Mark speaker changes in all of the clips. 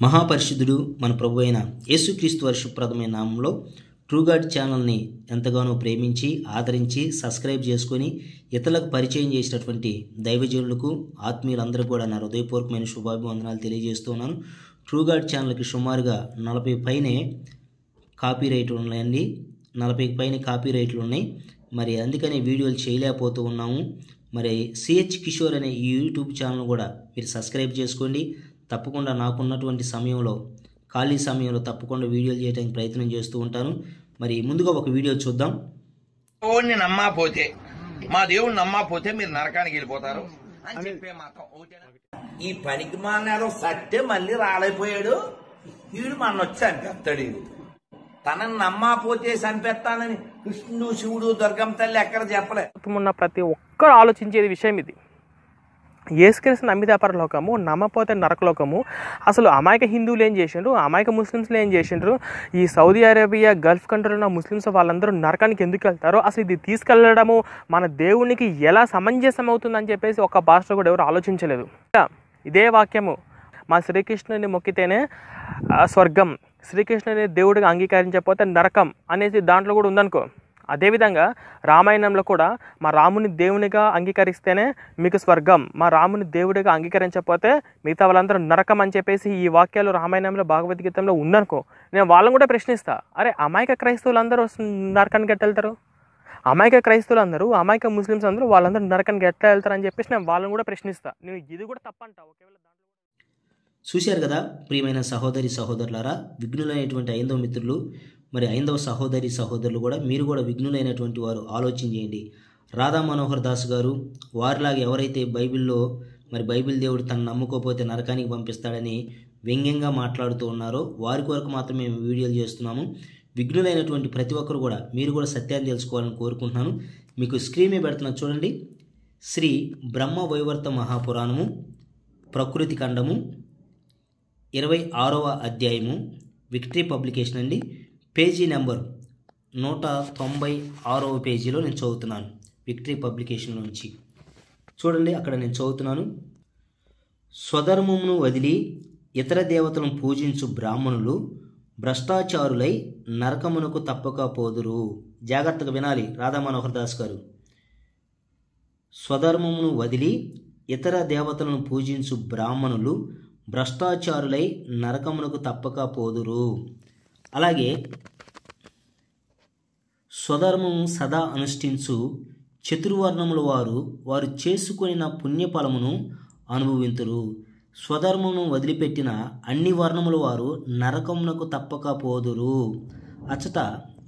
Speaker 1: మహాపరిశుద్ధుడు మన ప్రభు అయిన యేసుక్రీస్తు వర్షప్రదమైన నామంలో ట్రూగాడ్ ఛానల్ని ఎంతగానో ప్రేమించి ఆదరించి సబ్స్క్రైబ్ చేసుకొని ఇతరులకు పరిచయం చేసినటువంటి దైవజనులకు ఆత్మీయులందరూ కూడా నా హృదయపూర్వకమైన శుభాభివందనాలు తెలియజేస్తున్నాను. ట్రూగాడ్ ఛానల్కి సుమారుగా 40 పైనే కాపీ రైట్లు ఉన్నాయండి. 40 పైన కాపీ రైట్లు ఉన్నాయి. మరి అందుకని వీడియోలు చేయలేకపోతూ ఉన్నాము. మరి సిహెచ్ కిషోర్ అనే ఈ యూట్యూబ్ ఛానల్ కూడా మీరు సబ్స్క్రైబ్ చేసుకోండి. తప్పకుండా నాకున్నటువంటి సమయంలో ఖాళీ సమయంలో తప్పకుండా వీడియోలు చేయడానికి ప్రయత్నం చేస్తూ ఉంటాను. మరి ముందుగా ఒక వీడియో చూద్దాం.
Speaker 2: దేవుణ్ణి నమ్మకపోతే, మా దేవుణ్ణి నమ్మకపోతే మీరు నరకానికి వెళ్ళిపోతారు అని చెప్పే మాత్రం ఈ పనికి మానేదో సత్తే మళ్ళీ రాలైపోయాడు. వీడు మన వచ్చి చంపేస్తాడు. తనని నమ్మకపోతే చంపేస్తానని కృష్ణుడు, శివుడు, దుర్గమ్మ తల్లి ఎక్కడ చెప్పలే.
Speaker 3: ఉన్న ప్రతి ఒక్కరు ఆలోచించేది విషయం ఇది. యేసుక్రీస్తు నమ్మితే పరలోకము, నమ్మపోతే నరకలోకము. అసలు అమాయక హిందువులు ఏం చేసిండ్రు, అమాయక ముస్లిమ్స్లు ఏం చేసిండ్రు, ఈ సౌదీ అరేబియా గల్ఫ్ కంట్రీలో ఉన్న ముస్లిమ్స్ వాళ్ళందరూ నరకానికి ఎందుకు వెళ్తారో, అసలు ఇది తీసుకెళ్లడము మన దేవునికి ఎలా సమంజసం అవుతుందని చెప్పేసి ఒక భాషలో కూడా ఎవరు ఆలోచించలేదు. ఇదే వాక్యము మా శ్రీకృష్ణుని మొక్కితేనే స్వర్గం, శ్రీకృష్ణుని దేవుడిగా అంగీకరించకపోతే నరకం అనేసి దాంట్లో కూడా ఉందనుకో. అదేవిధంగా రామాయణంలో కూడా మా రాముని దేవునిగా అంగీకరిస్తేనే మీకు స్వర్గం, మా రాముని దేవుడిగా అంగీకరించకపోతే మిగతా వాళ్ళందరూ నరకం అని చెప్పేసి ఈ వాక్యాలు రామాయణంలో భగవద్గీతంలో ఉందనుకో. నేను వాళ్ళని కూడా ప్రశ్నిస్తా, అరే అమాయక క్రైస్తవులందరూ నరకానికి ఎట్లా వెళ్తారు, అమాయక క్రైస్తవులందరూ, అమాయక ముస్లిమ్స్ అందరూ వాళ్ళందరూ నరకానికి ఎట్లా వెళ్తారు అని చెప్పేసి నేను వాళ్ళని కూడా ప్రశ్నిస్తా. నేను ఇది కూడా తప్పంటా. ఒకవేళ
Speaker 1: చూశారు కదా ప్రియమైన సహోదరి సహోదరులారా, విఘ్నులైనటువంటి ఐందవ మిత్రులు, మరి ఐందవ సహోదరి సహోదరులు కూడా మీరు కూడా విఘ్నులైనటువంటి వారు ఆలోచన చేయండి. రాధా మనోహర్ దాస్ గారు వారిలాగా ఎవరైతే బైబిల్లో మరి బైబిల్ దేవుడు తను నమ్ముకోకపోతే నరకానికి పంపిస్తాడని వ్యంగ్యంగా మాట్లాడుతూ ఉన్నారో వారి కొరకు మాత్రమే మేము వీడియోలు చేస్తున్నాము. విఘ్నులైనటువంటి ప్రతి ఒక్కరు కూడా మీరు కూడా సత్యాన్ని తెలుసుకోవాలని కోరుకుంటున్నాను. మీకు స్క్రీన్ మీద పెడుతున్నా చూడండి. శ్రీ బ్రహ్మ వైవర్త మహాపురాణము ప్రకృతి ఖండము 26వ అధ్యాయము విక్టరీ పబ్లికేషన్ అండి. పేజీ నెంబర్ 196వ పేజీలో నేను చదువుతున్నాను. విక్టరీ పబ్లికేషన్ నుంచి చూడండి, అక్కడ నేను చదువుతున్నాను. స్వధర్మమును వదిలి ఇతర దేవతలను పూజించు బ్రాహ్మణులు భ్రష్టాచారులై నరకమునకు తప్పకపోదురు. జాగ్రత్తగా వినాలి రాధా మనోహర్ దాస్ గారు. స్వధర్మమును వదిలి ఇతర దేవతలను పూజించు బ్రాహ్మణులు భ్రష్టాచారులై నరకమునకు తప్పకపోదురు. అలాగే స్వధర్మము సదా అనుష్ఠించు చతుర్వర్ణముల వారు చేసుకొనిన పుణ్యఫలమును అనుభవింతురు. స్వధర్మమును వదిలిపెట్టిన అన్ని వర్ణముల వారు నరకమునకు తప్పకపోదురు. అచ్చట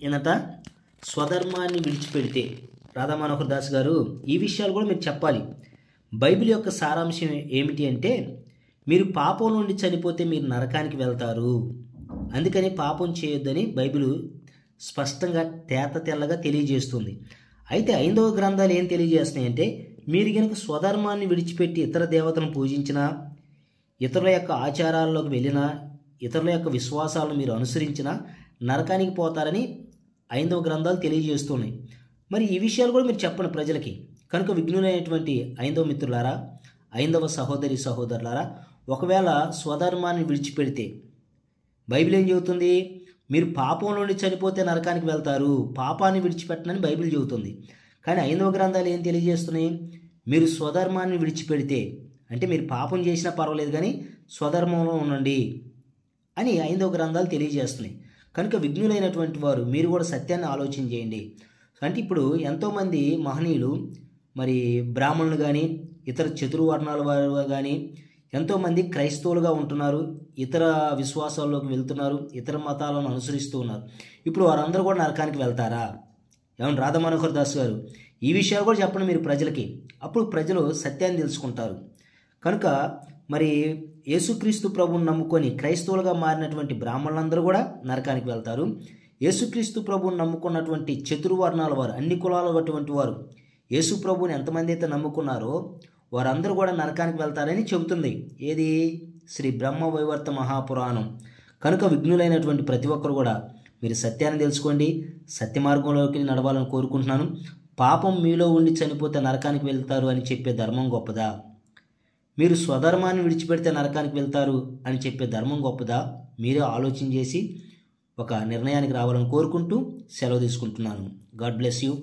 Speaker 1: ఏనట స్వధర్మాన్ని విడిచిపెడితే రాధా మనోహర్ దాస్ గారు ఈ విషయాలు కూడా మీరు చెప్పాలి. బైబిల్ యొక్క సారాంశం ఏమిటి అంటే, మీరు పాపం నుండి చనిపోతే మీరు నరకానికి వెళ్తారు, అందుకని పాపం చేయొద్దని బైబిల్ స్పష్టంగా తేట తెల్లగా తెలియజేస్తుంది. అయితే ఐందవ గ్రంథాలు ఏం తెలియజేస్తున్నాయంటే, మీరు కనుక స్వధర్మాన్ని విడిచిపెట్టి ఇతర దేవతలను పూజించినా, ఇతరుల యొక్క ఆచారాల్లోకి వెళ్ళినా, ఇతరుల యొక్క విశ్వాసాలను మీరు అనుసరించినా నరకానికి పోతారని ఐందవ గ్రంథాలు తెలియజేస్తున్నాయి. మరి ఈ విషయాలు కూడా మీరు చెప్పండి ప్రజలకి. కనుక విఘ్నులైనటువంటి ఐందవ మిత్రులారా, ఐందవ సహోదరి సహోదరులారా, ఒకవేళ స్వధర్మాన్ని విడిచిపెడితే బైబిల్ ఏం చెబుతుంది? మీరు పాపం నుండి చనిపోతే నరకానికి వెళ్తారు, పాపాన్ని విడిచిపెట్టనని బైబిల్ చెబుతుంది. కానీ ఐందవ గ్రంథాలు ఏం తెలియజేస్తున్నాయి? మీరు స్వధర్మాన్ని విడిచిపెడితే, అంటే మీరు పాపం చేసినా పర్వాలేదు కానీ స్వధర్మంలో ఉండండి అని ఐందవ గ్రంథాలు తెలియజేస్తున్నాయి. కనుక విఘ్నులైనటువంటి వారు మీరు కూడా సత్యాన్ని ఆలోచన చేయండి. అంటే ఇప్పుడు ఎంతోమంది మహనీయులు, మరి బ్రాహ్మణులు కానీ ఇతర చతుర్వర్ణాల వారు కానీ ఎంతోమంది క్రైస్తవులుగా ఉంటున్నారు, ఇతర విశ్వాసాల్లోకి వెళ్తున్నారు, ఇతర మతాలను అనుసరిస్తూ ఉన్నారు. ఇప్పుడు వారందరూ కూడా నరకానికి వెళ్తారా? ఏమన్నా రాధా మనోహర్ దాస్ గారు ఈ విషయాలు కూడా చెప్పండి మీరు ప్రజలకి. అప్పుడు ప్రజలు సత్యాన్ని తెలుసుకుంటారు. కనుక మరి యేసుక్రీస్తు ప్రభువుని నమ్ముకొని క్రైస్తవులుగా మారినటువంటి బ్రాహ్మణులందరూ కూడా నరకానికి వెళ్తారు. యేసుక్రీస్తు ప్రభువుని నమ్ముకున్నటువంటి చతుర్వర్ణాల వారు, అన్ని కులాల అటువంటి వారు యేసు ప్రభువుని ఎంతమంది అయితే నమ్ముకున్నారో వారందరూ కూడా నరకానికి వెళ్తారని చెబుతుంది. ఏది? శ్రీ బ్రహ్మ వైవర్త మహాపురాణం. కనుక విఘ్నులైనటువంటి ప్రతి ఒక్కరు కూడా మీరు సత్యాన్ని తెలుసుకోండి, సత్య మార్గంలోకి నడవాలని కోరుకుంటున్నాను. పాపం మీలో ఉండి చనిపోతే నరకానికి వెళ్తారు అని చెప్పే ధర్మం గొప్పదా? మీరు స్వధర్మాన్ని విడిచిపెడితే నరకానికి వెళ్తారు అని చెప్పే ధర్మం గొప్పదా? మీరే ఆలోచన చేసి ఒక నిర్ణయానికి రావాలని కోరుకుంటూ సెలవు తీసుకుంటున్నాను. God bless you.